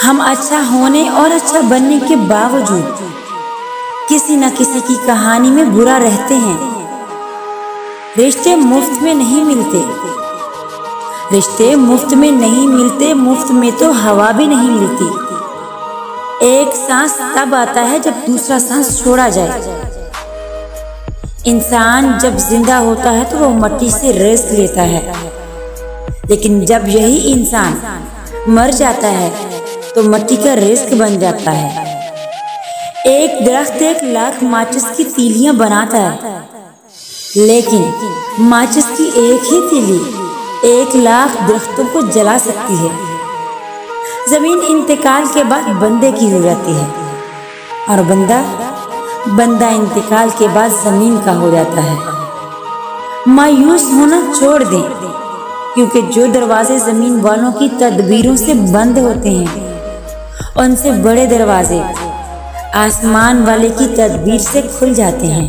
हम अच्छा होने और अच्छा बनने के बावजूद किसी न किसी की कहानी में बुरा रहते हैं। रिश्ते मुफ्त में नहीं मिलते, रिश्ते मुफ्त में नहीं मिलते, मुफ्त में तो हवा भी नहीं मिलती। एक सांस तब आता है जब दूसरा सांस छोड़ा जाए। इंसान जब जिंदा होता है तो वो मट्टी से रिस्क लेता है, लेकिन जब यही इंसान मर जाता है तो मट्टी का रिस्क बन जाता है। एक दरख्त 1,00,000 माचिस की तीलियां बनाता है, लेकिन माचिस की एक ही तीली 1,00,000 दरख्तों को जला सकती है। जमीन इंतकाल के बाद बंदे की हो जाती है और बंदा इंतकाल के बाद जमीन का हो जाता है। मायूस होना छोड़ दें, क्योंकि जो दरवाजे जमीन वालों की तदबीरों से बंद होते हैं उनसे बड़े दरवाजे आसमान वाले की तदबीर से खुल जाते हैं।